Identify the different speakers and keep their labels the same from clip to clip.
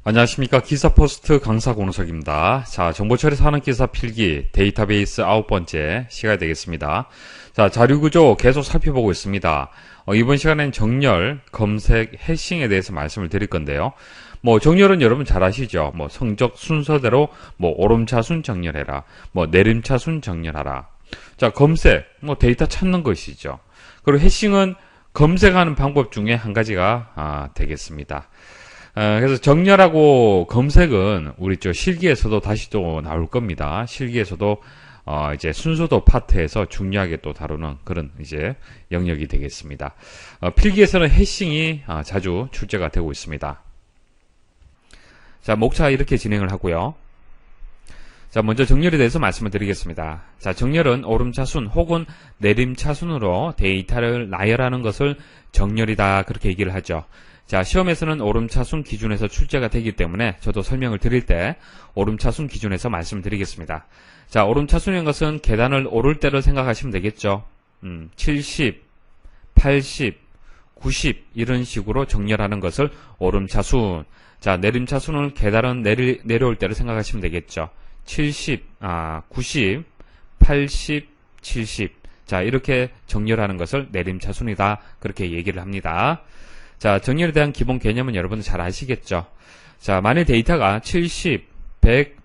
Speaker 1: 안녕하십니까. 기사포스트 강사 권우석입니다. 자, 정보 처리에서 하는 기사 필기 데이터베이스 9번째 시간이 되겠습니다. 자, 자료구조 계속 살펴보고 있습니다. 이번 시간엔 정렬, 검색, 해싱에 대해서 말씀을 드릴 건데요. 정렬은 여러분 잘 아시죠? 성적 순서대로 오름차순 정렬해라. 내림차순 정렬하라. 자, 검색, 데이터 찾는 것이죠. 그리고 해싱은 검색하는 방법 중에 한 가지가 되겠습니다. 그래서 정렬하고 검색은 우리 실기에서도 다시 또 나올 겁니다. 실기에서도 이제 순서도 파트에서 중요하게 또 다루는 그런 이제 영역이 되겠습니다. 필기에서는 해싱이 자주 출제가 되고 있습니다. 자, 목차 이렇게 진행을 하고요. 자, 먼저 정렬에 대해서 말씀을 드리겠습니다. 자, 정렬은 오름차순 혹은 내림차순으로 데이터를 나열하는 것을 정렬이다, 그렇게 얘기를 하죠. 자, 시험에서는 오름차순 기준에서 출제가 되기 때문에 저도 설명을 드릴 때 오름차순 기준에서 말씀드리겠습니다. 자, 오름차순인 것은 계단을 오를 때를 생각하시면 되겠죠. 70, 80, 90 이런 식으로 정렬하는 것을 오름차순. 자, 내림차순은 계단은 내려올 때를 생각하시면 되겠죠. 70, 90, 80, 70. 자, 이렇게 정렬하는 것을 내림차순이다, 그렇게 얘기를 합니다. 자, 정렬에 대한 기본 개념은 여러분들 잘 아시겠죠? 자, 만일 데이터가 70, 100,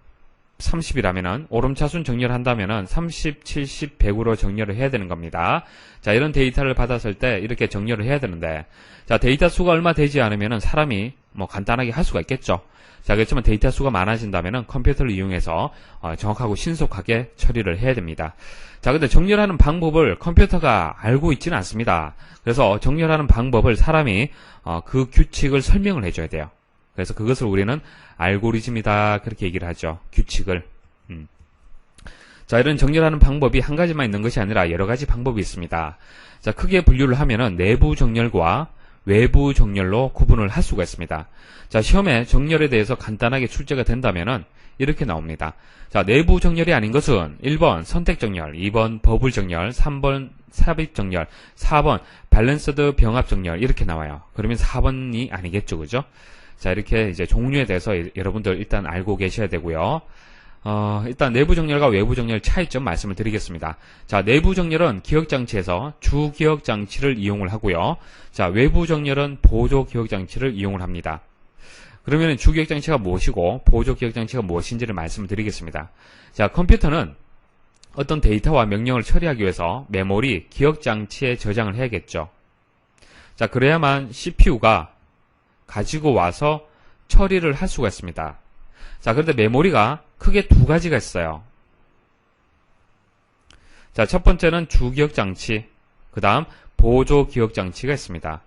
Speaker 1: 30이라면은 오름차순 정렬한다면은 30, 70, 100으로 정렬을 해야 되는 겁니다. 자, 이런 데이터를 받았을 때 이렇게 정렬을 해야 되는데, 자, 데이터 수가 얼마 되지 않으면은 사람이 간단하게 할 수가 있겠죠. 자, 그렇지만 데이터 수가 많아진다면은 컴퓨터를 이용해서 정확하고 신속하게 처리를 해야 됩니다. 자, 근데 정렬하는 방법을 컴퓨터가 알고 있지는 않습니다. 그래서 정렬하는 방법을 사람이 그 규칙을 설명을 해줘야 돼요. 그래서 그것을 우리는 알고리즘이다, 그렇게 얘기를 하죠. 규칙을. 자, 이런 정렬하는 방법이 한 가지만 있는 것이 아니라 여러 가지 방법이 있습니다. 자, 크게 분류를 하면은 내부 정렬과 외부 정렬로 구분을 할 수가 있습니다. 자, 시험에 정렬에 대해서 간단하게 출제가 된다면은 이렇게 나옵니다. 자, 내부 정렬이 아닌 것은 1번 선택 정렬, 2번 버블 정렬, 3번 삽입 정렬, 4번 밸런스드 병합 정렬, 이렇게 나와요. 그러면 4번이 아니겠죠, 그죠? 자, 이렇게 이제 종류에 대해서 여러분들 일단 알고 계셔야 되고요. 일단 내부 정렬과 외부 정렬 차이점 말씀을 드리겠습니다. 자, 내부 정렬은 기억장치에서 주 기억장치를 이용을 하고요. 자, 외부 정렬은 보조 기억장치를 이용을 합니다. 그러면 주 기억장치가 무엇이고 보조 기억장치가 무엇인지를 말씀을 드리겠습니다. 자, 컴퓨터는 어떤 데이터와 명령을 처리하기 위해서 메모리, 기억장치에 저장을 해야겠죠. 자, 그래야만 CPU가 가지고 와서 처리를 할 수가 있습니다. 자, 그런데 메모리가 크게 두 가지가 있어요. 자, 첫 번째는 주기억장치, 그 다음 보조기억장치가 있습니다.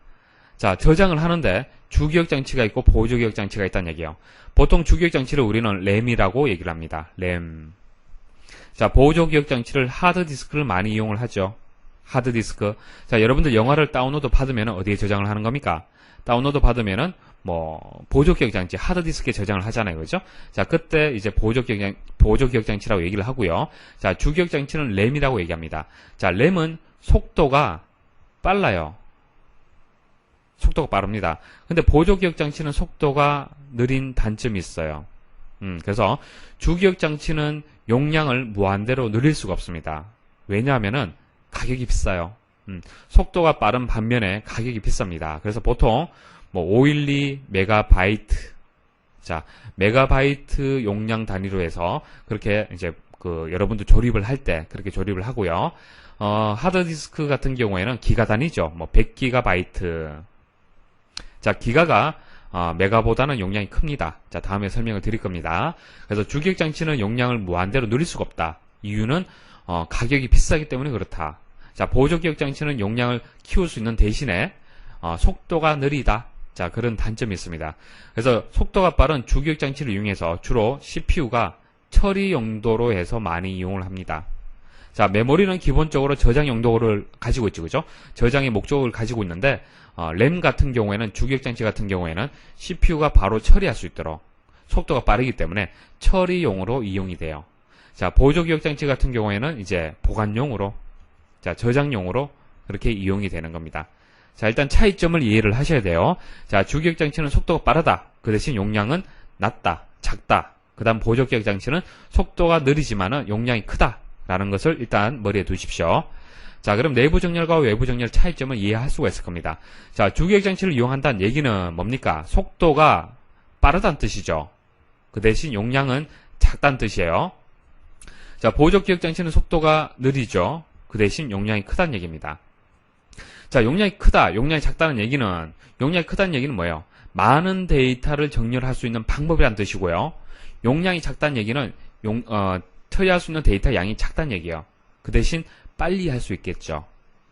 Speaker 1: 자, 저장을 하는데 주기억장치가 있고 보조기억장치가 있다는 얘기예요. 보통 주기억장치를 우리는 램이라고 얘기를 합니다. 램. 자, 보조기억장치를 하드디스크를 많이 이용을 하죠. 하드디스크. 자, 여러분들 영화를 다운로드 받으면 어디에 저장을 하는 겁니까? 다운로드 받으면은 보조기억장치, 하드디스크에 저장을 하잖아요. 그죠? 자, 그때 이제 보조기억장치라고 얘기를 하고요. 자, 주기억장치는 램이라고 얘기합니다. 자, 램은 속도가 빨라요. 속도가 빠릅니다. 근데 보조기억장치는 속도가 느린 단점이 있어요. 그래서 주기억장치는 용량을 무한대로 늘릴 수가 없습니다. 왜냐하면은 가격이 비싸요. 속도가 빠른 반면에 가격이 비쌉니다. 그래서 보통 512 메가바이트, 자, 메가바이트 용량 단위로 해서 그렇게 이제 여러분들 조립을 할 때 그렇게 조립을 하고요. 하드디스크 같은 경우에는 기가 단위죠. 100기가바이트. 자, 기가가 메가보다는 용량이 큽니다. 자, 다음에 설명을 드릴 겁니다. 그래서 주기억장치는 용량을 무한대로 늘릴 수가 없다. 이유는 가격이 비싸기 때문에 그렇다. 자, 보조기억장치는 용량을 키울 수 있는 대신에 속도가 느리다. 자, 그런 단점이 있습니다. 그래서 속도가 빠른 주기억장치를 이용해서 주로 CPU가 처리 용도로 해서 많이 이용을 합니다. 자, 메모리는 기본적으로 저장 용도를 가지고 있죠, 그죠? 저장의 목적을 가지고 있는데 램 같은 경우에는, 주기억장치 같은 경우에는 CPU가 바로 처리할 수 있도록 속도가 빠르기 때문에 처리용으로 이용이 돼요. 자, 보조기억장치 같은 경우에는 이제 보관용으로, 자, 저장용으로 그렇게 이용이 되는 겁니다. 자, 일단 차이점을 이해를 하셔야 돼요. 자, 주기억장치는 속도가 빠르다. 그 대신 용량은 낮다, 작다. 그 다음 보조기억 장치는 속도가 느리지만은 용량이 크다라는 것을 일단 머리에 두십시오. 자, 그럼 내부 정렬과 외부 정렬 차이점을 이해할 수가 있을 겁니다. 자, 주기억 장치를 이용한다는 얘기는 뭡니까? 속도가 빠르다는 뜻이죠. 그 대신 용량은 작다는 뜻이에요. 자, 보조기억 장치는 속도가 느리죠. 그 대신 용량이 크다는 얘기입니다. 자, 용량이 크다, 용량이 작다는 얘기는, 용량이 크다는 얘기는 뭐예요? 많은 데이터를 정렬할 수 있는 방법이라는 뜻이고요. 용량이 작다는 얘기는 처리할 수 있는 데이터 양이 작다는 얘기예요. 그 대신 빨리 할 수 있겠죠.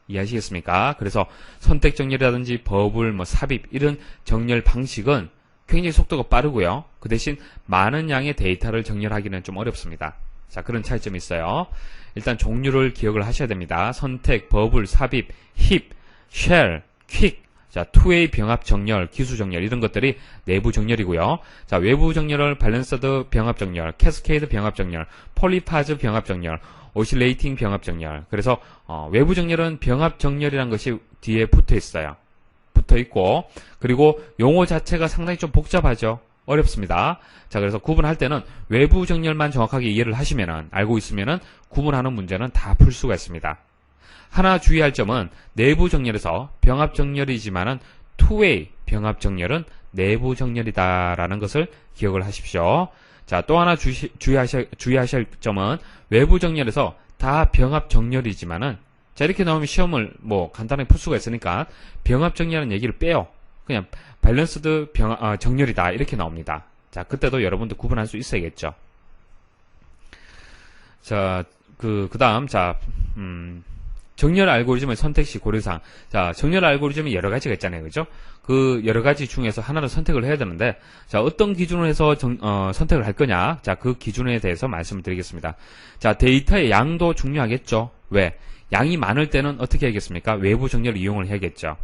Speaker 1: 이해하시겠습니까? 그래서 선택 정렬이라든지 버블, 삽입 이런 정렬 방식은 굉장히 속도가 빠르고요. 그 대신 많은 양의 데이터를 정렬하기는 좀 어렵습니다. 자, 그런 차이점이 있어요. 일단 종류를 기억을 하셔야 됩니다. 선택, 버블, 삽입, 힙, 쉘, 퀵, 자, 투웨이 병합 정렬, 기수 정렬 이런 것들이 내부 정렬이고요. 자, 외부 정렬을 밸런서드 병합 정렬, 캐스케이드 병합 정렬, 폴리파즈 병합 정렬, 오실레이팅 병합 정렬. 그래서 외부 정렬은 병합 정렬이라는 것이 뒤에 붙어 있어요. 붙어 있고, 그리고 용어 자체가 상당히 좀 복잡하죠. 어렵습니다. 자, 그래서 구분할 때는 외부 정렬만 정확하게 이해를 하시면은, 알고 있으면은 구분하는 문제는 다 풀 수가 있습니다. 하나 주의할 점은 내부 정렬에서 병합 정렬이지만은 투웨이 병합 정렬은 내부 정렬이다라는 것을 기억을 하십시오. 자, 또 하나 주의하실 점은 외부 정렬에서 다 병합 정렬이지만은, 자, 이렇게 나오면 시험을 간단하게 풀 수가 있으니까 병합 정렬이라는 얘기를 빼요. 그냥 밸런스드 정렬이다 이렇게 나옵니다. 자, 그때도 여러분도 구분할 수 있어야겠죠. 자, 그 다음, 정렬 알고리즘의 선택 시 고려사항. 자, 정렬 알고리즘이 여러 가지가 있잖아요. 그죠? 그 여러 가지 중에서 하나를 선택을 해야 되는데, 자, 어떤 기준으로 해서 선택을 할 거냐? 자, 그 기준에 대해서 말씀을 드리겠습니다. 자, 데이터의 양도 중요하겠죠? 왜? 양이 많을 때는 어떻게 해야겠습니까? 외부 정렬을 이용을 해야겠죠.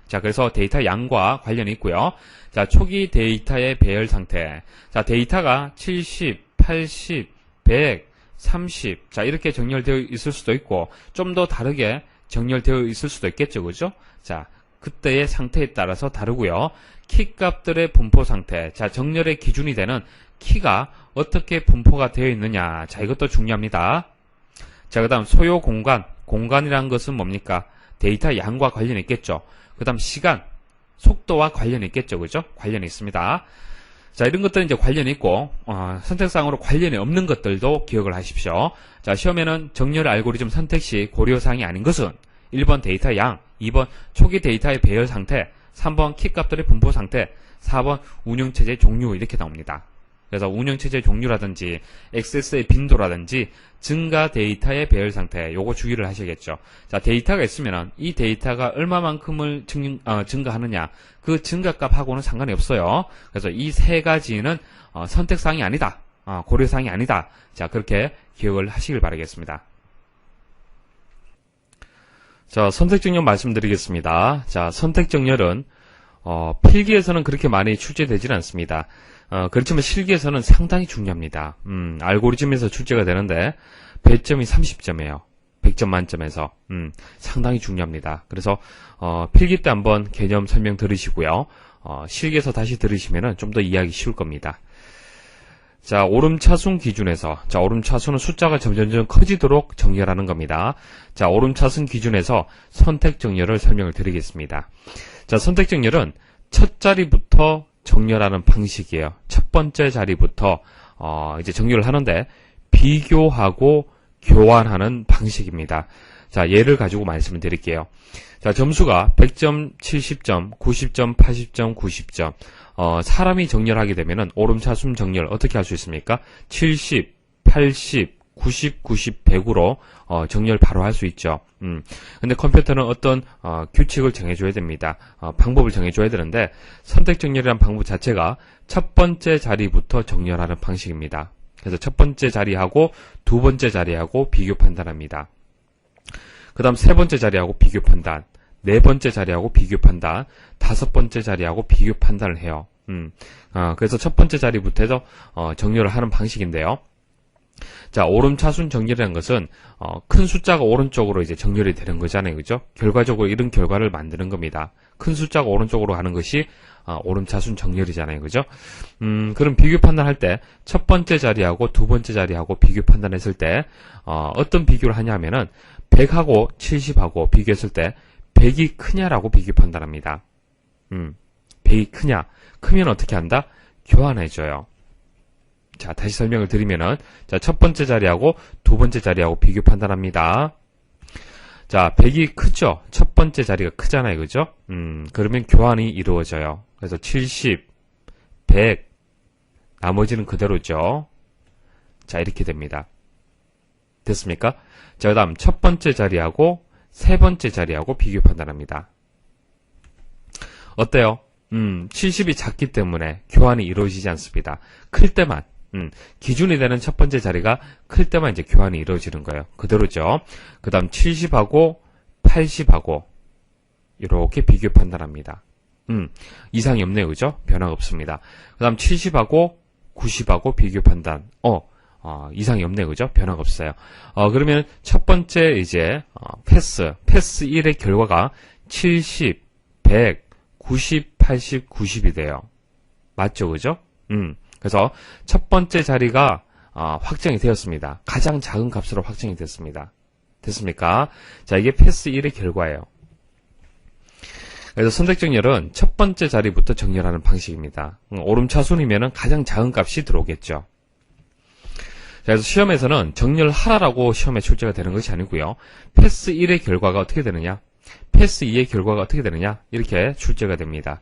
Speaker 1: 자, 그래서 데이터 양과 관련이 있고요. 자, 초기 데이터의 배열 상태. 자, 데이터가 70, 80, 100, 30. 자, 이렇게 정렬되어 있을 수도 있고, 좀 더 다르게 정렬되어 있을 수도 있겠죠. 그죠? 자, 그때의 상태에 따라서 다르고요. 키 값들의 분포 상태. 자, 정렬의 기준이 되는 키가 어떻게 분포가 되어 있느냐. 자, 이것도 중요합니다. 자, 그 다음 소요 공간. 공간이란 것은 뭡니까? 데이터 양과 관련이 있겠죠. 그 다음 시간, 속도와 관련이 있겠죠. 그죠? 관련이 있습니다. 자, 이런 것들은 이제 관련이 있고, 선택사항으로 관련이 없는 것들도 기억을 하십시오. 자, 시험에는 정렬 알고리즘 선택 시 고려사항이 아닌 것은 1번 데이터 양, 2번 초기 데이터의 배열 상태, 3번 키 값들의 분포 상태, 4번 운영체제 종류 이렇게 나옵니다. 그래서 운영체제 종류라든지 액세스의 빈도라든지 증가 데이터의 배열 상태 요거 주의를 하셔야겠죠. 자, 데이터가 있으면 이 데이터가 얼마만큼을 증가하느냐 그 증가값하고는 상관이 없어요. 그래서 이 세 가지는 선택사항이 아니다. 고려사항이 아니다. 자, 그렇게 기억을 하시길 바라겠습니다. 자, 선택정렬 말씀드리겠습니다. 자, 선택정렬은 필기에서는 그렇게 많이 출제되지는 않습니다. 그렇지만 실기에서는 상당히 중요합니다. 알고리즘에서 출제가 되는데 배점이 30점이에요. 100점 만점에서 상당히 중요합니다. 그래서 필기 때 한번 개념 설명 들으시고요. 실기에서 다시 들으시면은 좀 더 이해하기 쉬울 겁니다. 자, 오름차순 기준에서, 자, 오름차순은 숫자가 점점 커지도록 정렬하는 겁니다. 자, 오름차순 기준에서 선택 정렬을 설명을 드리겠습니다. 자, 선택 정렬은 첫 자리부터 정렬하는 방식이에요. 첫 번째 자리부터 이제 정렬을 하는데 비교하고 교환하는 방식입니다. 자, 예를 가지고 말씀을 드릴게요. 자, 점수가 100점, 70점, 90점, 80점, 90점. 사람이 정렬하게 되면은 오름차순 정렬 어떻게 할 수 있습니까? 70, 80, 90, 90, 100으로 정렬 바로 할 수 있죠. 근데 컴퓨터는 어떤 규칙을 정해줘야 됩니다. 방법을 정해줘야 되는데 선택 정렬이라는 방법 자체가 첫 번째 자리부터 정렬하는 방식입니다. 그래서 첫 번째 자리하고 두 번째 자리하고 비교 판단합니다. 그 다음 세 번째 자리하고 비교 판단, 네 번째 자리하고 비교 판단, 다섯 번째 자리하고 비교 판단을 해요. 그래서 첫 번째 자리부터 해서 정렬을 하는 방식인데요. 자, 오름차순 정렬이라는 것은 큰 숫자가 오른쪽으로 이제 정렬이 되는 거잖아요. 그죠? 결과적으로 이런 결과를 만드는 겁니다. 큰 숫자가 오른쪽으로 가는 것이 오름차순 정렬이잖아요. 그죠? 그럼 비교 판단할 때 첫 번째 자리하고 두 번째 자리하고 비교 판단했을 때 어떤 비교를 하냐면은 100하고 70하고 비교했을 때 100이 크냐라고 비교 판단합니다. 100이 크냐? 크면 어떻게 한다? 교환해줘요. 자, 다시 설명을 드리면은, 자, 첫 번째 자리하고 두 번째 자리하고 비교 판단합니다. 자, 100이 크죠? 첫 번째 자리가 크잖아요. 그죠? 그러면 교환이 이루어져요. 그래서 70, 100, 나머지는 그대로죠. 자, 이렇게 됩니다. 됐습니까? 자, 그 다음 첫 번째 자리하고 세 번째 자리하고 비교 판단합니다. 어때요? 70이 작기 때문에 교환이 이루어지지 않습니다. 클 때만, 기준이 되는 첫 번째 자리가 클 때만 이제 교환이 이루어지는 거예요. 그대로죠. 그 다음 70하고 80하고 이렇게 비교 판단합니다. 이상이 없네요. 그죠? 변화가 없습니다. 그 다음 70하고 90하고 비교 판단. 이상이 없네요. 그죠? 변화가 없어요. 그러면 첫 번째 이제 패스 1의 결과가 70, 100, 90, 80, 90이 돼요. 맞죠? 그죠? 그래서 첫 번째 자리가 확정이 되었습니다. 가장 작은 값으로 확정이 됐습니다. 됐습니까? 자, 이게 패스 1의 결과예요. 그래서 선택 정렬은 첫 번째 자리부터 정렬하는 방식입니다. 오름차순이면은 가장 작은 값이 들어오겠죠. 자, 그래서 시험에서는 정렬하라라고 시험에 출제가 되는 것이 아니고요. 패스 1의 결과가 어떻게 되느냐? 패스 2의 결과가 어떻게 되느냐? 이렇게 출제가 됩니다.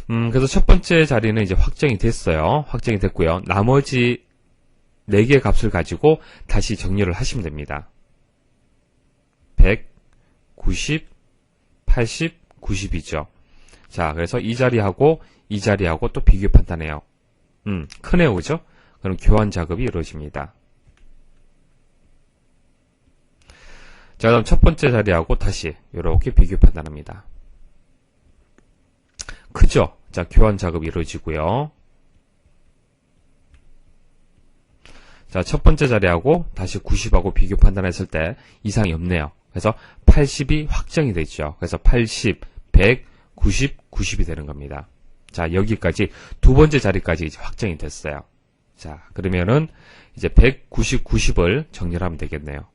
Speaker 1: 그래서 첫 번째 자리는 이제 확정이 됐어요. 확정이 됐고요. 나머지 4개의 값을 가지고 다시 정렬을 하시면 됩니다. 100, 90, 80, 90이죠. 자, 그래서 이 자리하고 이 자리하고 또 비교 판단해요. 크네요, 그죠? 그럼 교환 작업이 이루어집니다. 자, 그다음 첫 번째 자리하고 다시 이렇게 비교 판단합니다. 크죠? 자, 교환 작업이 이루어지고요. 자, 첫 번째 자리하고 다시 90하고 비교 판단했을 때 이상이 없네요. 그래서 80이 확정이 되죠. 그래서 80, 100, 90, 90이 되는 겁니다. 자, 여기까지 두 번째 자리까지 이제 확정이 됐어요. 자, 그러면은 이제 190, 90을 정렬하면 되겠네요.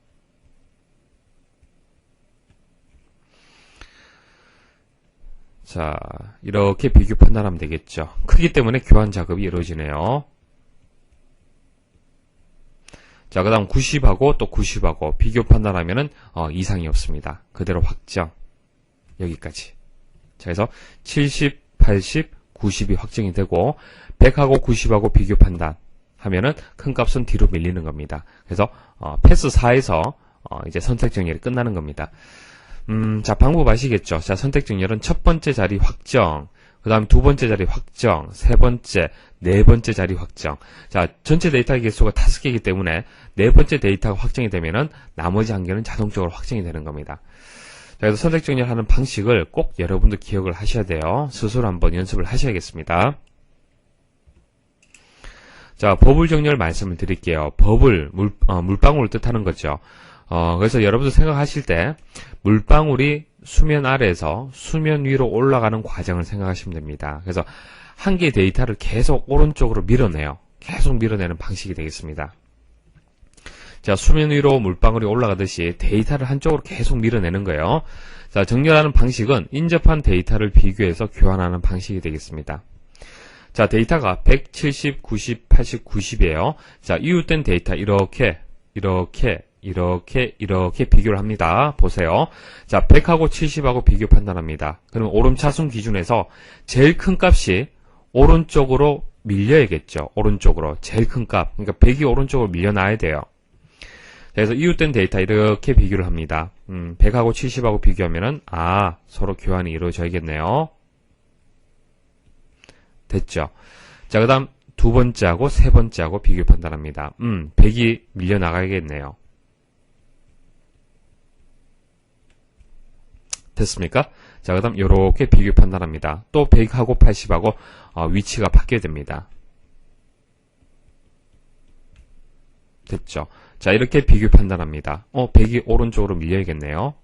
Speaker 1: 자, 이렇게 비교 판단하면 되겠죠. 크기 때문에 교환 작업이 이루어지네요. 자, 그 다음 90하고 또 90하고 비교 판단하면은 이상이 없습니다. 그대로 확정. 여기까지. 자, 그래서 70, 80, 90이 확정이 되고 100하고 90하고 비교 판단 하면은 큰 값은 뒤로 밀리는 겁니다. 그래서 패스 4에서 이제 선택 정렬이 끝나는 겁니다. 자, 방법 아시겠죠? 자, 선택 정렬은 첫 번째 자리 확정, 그 다음 두 번째 자리 확정, 세 번째, 네 번째 자리 확정. 자, 전체 데이터 개수가 5개이기 때문에 네 번째 데이터가 확정이 되면은 나머지 한 개는 자동적으로 확정이 되는 겁니다. 자, 그래서 선택 정렬하는 방식을 꼭 여러분도 기억을 하셔야 돼요. 스스로 한번 연습을 하셔야겠습니다. 자, 버블 정렬 말씀을 드릴게요. 버블, 물방울을 뜻하는 거죠. 그래서 여러분들 생각하실 때 물방울이 수면 아래에서 수면 위로 올라가는 과정을 생각하시면 됩니다. 그래서 한 개의 데이터를 계속 오른쪽으로 밀어내요. 계속 밀어내는 방식이 되겠습니다. 자, 수면 위로 물방울이 올라가듯이 데이터를 한쪽으로 계속 밀어내는 거예요. 자, 정렬하는 방식은 인접한 데이터를 비교해서 교환하는 방식이 되겠습니다. 자, 데이터가 170, 90, 80, 90이에요. 자, 이웃된 데이터 이렇게 비교를 합니다. 보세요. 자, 100하고 70하고 비교 판단합니다. 그럼 오름차순 기준에서 제일 큰 값이 오른쪽으로 밀려야겠죠. 오른쪽으로. 제일 큰 값. 그러니까 100이 오른쪽으로 밀려나야 돼요. 그래서 이웃된 데이터 이렇게 비교를 합니다. 100하고 70하고 비교하면은, 서로 교환이 이루어져야겠네요. 됐죠. 자, 그 다음 두 번째하고 세 번째하고 비교 판단합니다. 100이 밀려나가야겠네요. 됐습니까? 자, 그 다음 요렇게 비교 판단합니다. 또 100하고 80하고 위치가 바뀌어야 됩니다. 됐죠? 자, 이렇게 비교 판단합니다. 100이 오른쪽으로 밀려야겠네요.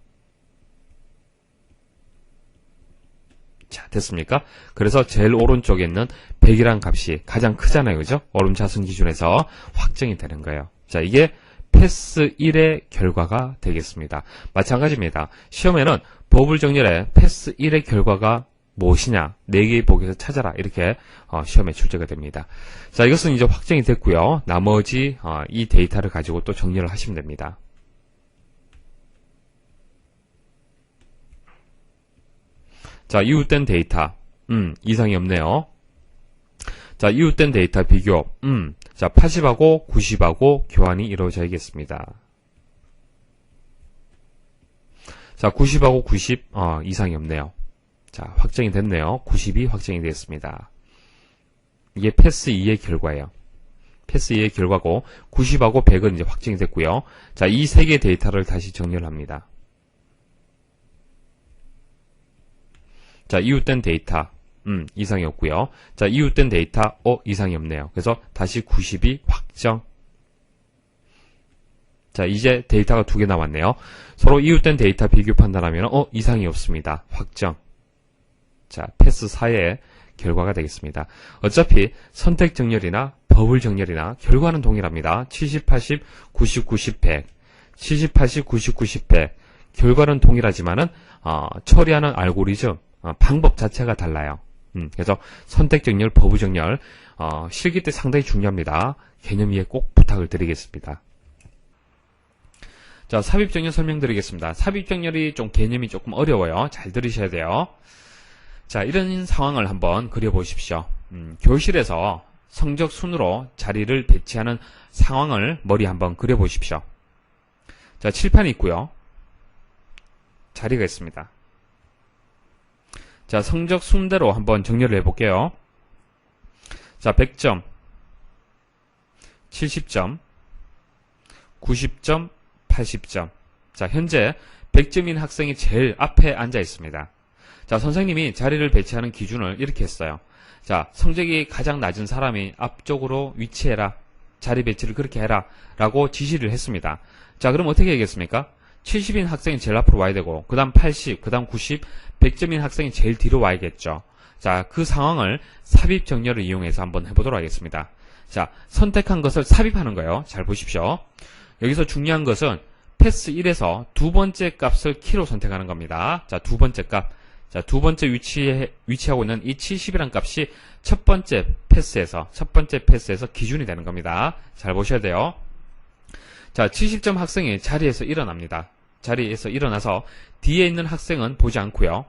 Speaker 1: 자, 됐습니까? 그래서 제일 오른쪽에 있는 100이라는 값이 가장 크잖아요. 그죠? 오름차순 기준에서 확정이 되는 거예요. 자, 이게 패스 1의 결과가 되겠습니다. 마찬가지입니다. 시험에는 버블 정렬의 패스 1의 결과가 무엇이냐? 4개의 보기에서 찾아라. 이렇게 시험에 출제가 됩니다. 자, 이것은 이제 확정이 됐고요. 나머지 이 데이터를 가지고 또 정렬을 하시면 됩니다. 자, 이웃된 데이터. 이상이 없네요. 자, 이웃된 데이터 비교. 자, 80하고 90하고 교환이 이루어져야겠습니다. 자, 90하고 90, 이상이 없네요. 자, 확정이 됐네요. 90이 확정이 되었습니다. 이게 패스 2의 결과예요. 패스 2의 결과고, 90하고 100은 이제 확정이 됐고요. 자, 이 세 개의 데이터를 다시 정렬 합니다. 자, 이웃된 데이터. 이상이 없고요. 자, 이웃된 데이터, 이상이 없네요. 그래서 다시 90이 확정. 자, 이제 데이터가 2개 남았네요. 서로 이웃된 데이터 비교 판단하면, 이상이 없습니다. 확정. 자, 패스 4의 결과가 되겠습니다. 어차피 선택 정렬이나 버블 정렬이나 결과는 동일합니다. 70, 80, 90, 90, 100. 70, 80, 90, 90, 100. 결과는 동일하지만은, 처리하는 알고리즘, 방법 자체가 달라요. 그래서 선택 정렬, 버블 정렬, 실기 때 상당히 중요합니다. 개념 이해 꼭 부탁을 드리겠습니다. 자, 삽입 정렬 설명드리겠습니다. 삽입 정렬이 좀 개념이 조금 어려워요. 잘 들으셔야 돼요. 자, 이런 상황을 한번 그려보십시오. 교실에서 성적 순으로 자리를 배치하는 상황을 머리 한번 그려보십시오. 자, 칠판이 있고요. 자리가 있습니다. 자, 성적 순대로 한번 정렬을 해볼게요. 자, 100점, 70점, 90점, 80점. 자, 현재 100점인 학생이 제일 앞에 앉아 있습니다. 자, 선생님이 자리를 배치하는 기준을 이렇게 했어요. 자, 성적이 가장 낮은 사람이 앞쪽으로 위치해라. 자리 배치를 그렇게 해라. 라고 지시를 했습니다. 자, 그럼 어떻게 하겠습니까? 70인 학생이 제일 앞으로 와야 되고, 그 다음 80, 그 다음 90, 100점인 학생이 제일 뒤로 와야겠죠. 자, 그 상황을 삽입 정렬을 이용해서 한번 해보도록 하겠습니다. 자, 선택한 것을 삽입하는 거예요. 잘 보십시오. 여기서 중요한 것은 패스 1에서 두 번째 값을 키로 선택하는 겁니다. 자, 두 번째 값. 자, 두 번째 위치하고 있는 이 70이란 값이 첫 번째 패스에서 기준이 되는 겁니다. 잘 보셔야 돼요. 자, 70점 학생이 자리에서 일어납니다. 자리에서 일어나서 뒤에 있는 학생은 보지 않고요.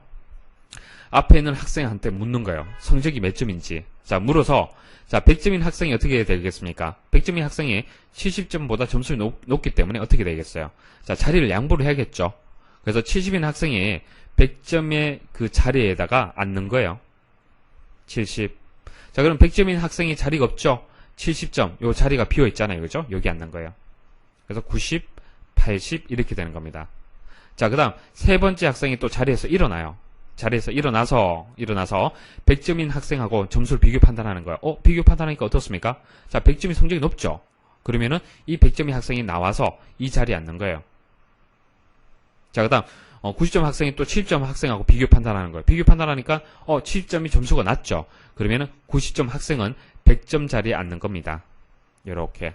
Speaker 1: 앞에 있는 학생한테 묻는 거예요. 성적이 몇 점인지. 자, 물어서 자, 100점인 학생이 어떻게 되겠습니까? 100점인 학생이 70점보다 점수가 높기 때문에 어떻게 되겠어요? 자, 자리를 양보를 해야겠죠. 그래서 70인 학생이 100점의 그 자리에다가 앉는 거예요. 70. 자, 그럼 100점인 학생이 자리가 없죠? 70점. 요 자리가 비어 있잖아요. 그죠? 여기 앉는 거예요. 그래서 90, 80 이렇게 되는 겁니다. 자, 그 다음 세 번째 학생이 또 자리에서 일어나요. 자리에서 일어나서 100점인 학생하고 점수를 비교 판단하는 거예요. 비교 판단하니까 어떻습니까? 자, 100점이 성적이 높죠? 그러면은 이 100점인 학생이 나와서 이 자리에 앉는 거예요. 자, 그 다음 90점 학생이 또 70점 학생하고 비교 판단하는 거예요. 비교 판단하니까 70점이 점수가 낮죠? 그러면은 90점 학생은 100점 자리에 앉는 겁니다. 이렇게.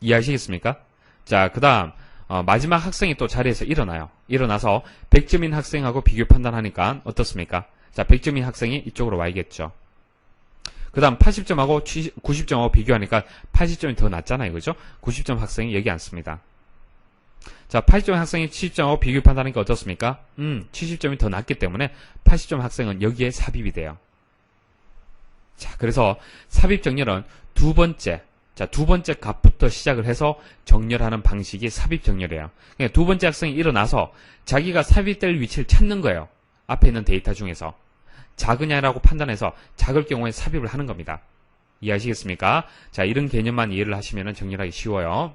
Speaker 1: 이해하시겠습니까? 자, 그 다음 마지막 학생이 또 자리에서 일어나요. 일어나서 100점인 학생하고 비교 판단하니까 어떻습니까? 자, 100점인 학생이 이쪽으로 와야겠죠. 그 다음 80점하고 90점하고 비교하니까 80점이 더 낮잖아요. 그죠? 90점 학생이 여기 앉습니다. 자, 80점 학생이 70점하고 비교 판단하니까 어떻습니까? 70점이 더 낮기 때문에 80점 학생은 여기에 삽입이 돼요. 자, 그래서 삽입 정렬은 두 번째 값부터 시작을 해서 정렬하는 방식이 삽입 정렬이에요. 그러니까 두 번째 학생이 일어나서 자기가 삽입될 위치를 찾는 거예요. 앞에 있는 데이터 중에서. 작으냐라고 판단해서 작을 경우에 삽입을 하는 겁니다. 이해하시겠습니까? 자, 이런 개념만 이해를 하시면 정렬하기 쉬워요.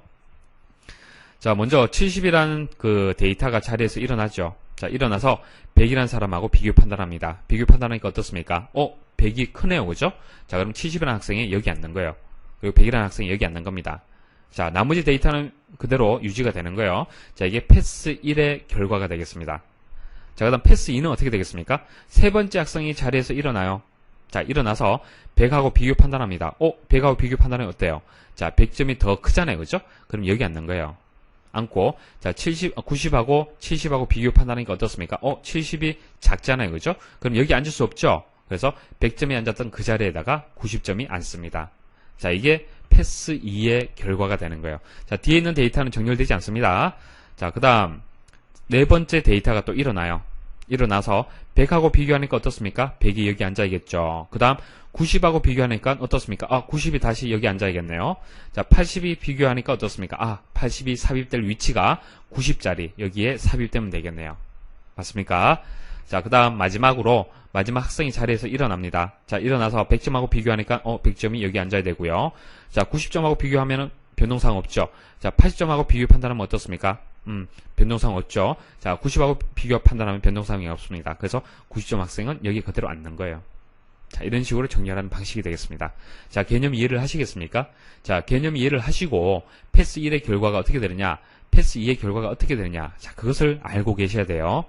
Speaker 1: 자, 먼저 70이라는 그 데이터가 자리에서 일어나죠. 자, 일어나서 100이라는 사람하고 비교 판단합니다. 비교 판단하니까 어떻습니까? 100이 크네요. 그죠? 자, 그럼 70이라는 학생이 여기 앉는 거예요. 그리고 100이라는 학생이 여기 앉는 겁니다. 자, 나머지 데이터는 그대로 유지가 되는 거예요. 자, 이게 패스 1의 결과가 되겠습니다. 자, 그 다음 패스 2는 어떻게 되겠습니까? 세 번째 학생이 자리에서 일어나요. 자, 일어나서 100하고 비교 판단합니다. 100하고 비교 판단은 어때요? 자, 100점이 더 크잖아요. 그죠? 그럼 여기 앉는 거예요. 앉고, 자, 90하고 70하고 비교 판단하니까 어떻습니까? 70이 작잖아요. 그죠? 그럼 여기 앉을 수 없죠? 그래서 100점이 앉았던 그 자리에다가 90점이 앉습니다. 자, 이게 패스 2의 결과가 되는 거예요. 자, 뒤에 있는 데이터는 정렬되지 않습니다. 자, 그 다음, 네 번째 데이터가 또 일어나요. 일어나서 100하고 비교하니까 어떻습니까? 100이 여기 앉아야겠죠. 그 다음 90하고 비교하니까 어떻습니까? 90이 다시 여기 앉아야겠네요. 자, 80이 비교하니까 어떻습니까? 80이 삽입될 위치가 90자리 여기에 삽입되면 되겠네요. 맞습니까? 자, 그 다음 마지막 학생이 자리에서 일어납니다. 자, 일어나서 100점하고 비교하니까 100점이 여기 앉아야 되고요. 자, 90점하고 비교하면은 변동사항 없죠. 자, 80점하고 비교 판단하면 어떻습니까? 변동사항 없죠. 자, 90하고 비교 판단하면 변동사항이 없습니다. 그래서 90점 학생은 여기 그대로 앉는 거예요. 자, 이런 식으로 정렬하는 방식이 되겠습니다. 자, 개념 이해를 하시겠습니까? 자, 개념 이해를 하시고 패스 1의 결과가 어떻게 되느냐, 패스 2의 결과가 어떻게 되느냐, 자, 그것을 알고 계셔야 돼요.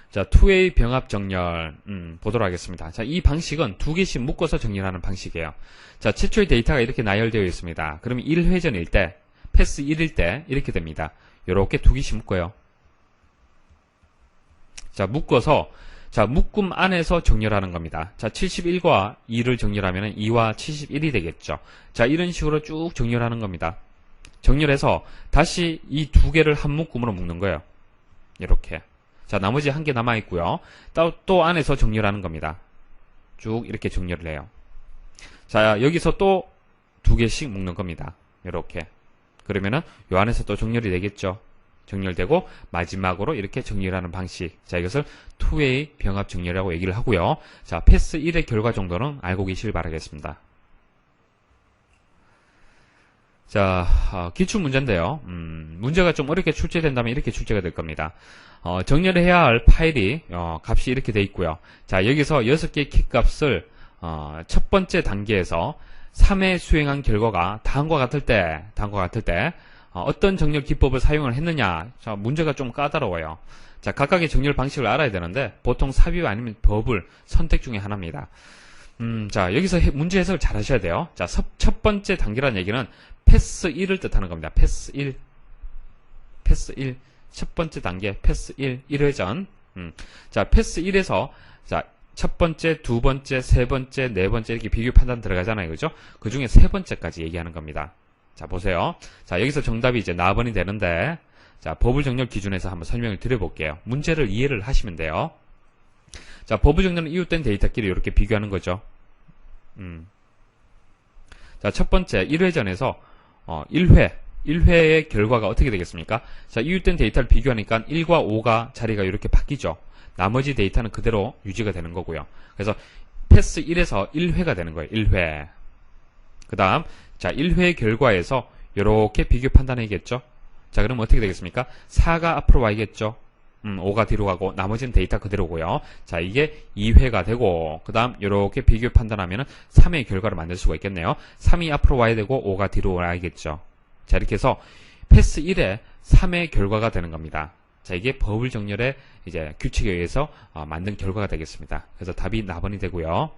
Speaker 1: 자, 투웨이 병합 정렬 보도록 하겠습니다. 자, 이 방식은 두 개씩 묶어서 정렬하는 방식이에요. 자, 최초의 데이터가 이렇게 나열되어 있습니다. 그러면 1회전일 때, 패스 1일 때 이렇게 됩니다. 이렇게 두 개씩 묶어요. 자, 묶어서, 자, 묶음 안에서 정렬하는 겁니다. 자, 71과 2를 정렬하면 2와 71이 되겠죠. 자, 이런 식으로 쭉 정렬하는 겁니다. 정렬해서 다시 이 두 개를 한 묶음으로 묶는 거예요. 이렇게. 자, 나머지 한 개 남아있고요. 또 안에서 정렬하는 겁니다. 쭉 이렇게 정렬을 해요. 자, 여기서 또 두 개씩 묶는 겁니다. 이렇게. 그러면은 요 안에서 또 정렬이 되겠죠. 정렬되고 마지막으로 이렇게 정렬하는 방식. 자, 이것을 투웨이 병합 정렬이라고 얘기를 하고요. 자, 패스 1의 결과 정도는 알고 계시길 바라겠습니다. 자, 기출 문제인데요. 문제가 좀 어렵게 출제된다면 이렇게 출제가 될 겁니다. 정렬을 해야 할 파일이 값이 이렇게 돼 있고요. 자, 여기서 6개의 키 값을 첫 번째 단계에서 3회 수행한 결과가 다음과 같을 때 어떤 정렬 기법을 사용을 했느냐. 자, 문제가 좀 까다로워요. 자, 각각의 정렬 방식을 알아야 되는데 보통 삽입 아니면 버블 선택 중에 하나입니다. 자, 여기서 문제 해석을 잘 하셔야 돼요. 자, 첫 번째 단계라는 얘기는 패스 1을 뜻하는 겁니다. 패스 1. 첫 번째 단계, 패스 1. 1회전. 자, 패스 1에서, 자, 첫 번째, 두 번째, 세 번째, 네 번째 이렇게 비교 판단 들어가잖아요. 그죠? 그 중에 세 번째까지 얘기하는 겁니다. 자, 보세요. 자, 여기서 정답이 이제 나번이 되는데, 자, 버블 정렬 기준에서 한번 설명을 드려볼게요. 문제를 이해를 하시면 돼요. 자, 버블 정렬은 이웃된 데이터끼리 이렇게 비교하는 거죠. 자, 첫 번째, 1회전에서, 1회의 결과가 어떻게 되겠습니까? 자, 이웃된 데이터를 비교하니까 1과 5가 자리가 이렇게 바뀌죠. 나머지 데이터는 그대로 유지가 되는 거고요. 그래서 패스 1에서 1회가 되는 거예요. 1회. 그 다음, 자, 1회 결과에서 이렇게 비교 판단해야겠죠? 자, 그럼 어떻게 되겠습니까? 4가 앞으로 와야겠죠? 5가 뒤로 가고, 나머지는 데이터 그대로고요. 자, 이게 2회가 되고, 그 다음, 이렇게 비교 판단하면은 3의 결과를 만들 수가 있겠네요. 3이 앞으로 와야 되고, 5가 뒤로 와야겠죠. 자, 이렇게 해서 패스 1에 3의 결과가 되는 겁니다. 자, 이게 버블 정렬의 이제 규칙에 의해서 만든 결과가 되겠습니다. 그래서 답이 나번이 되고요.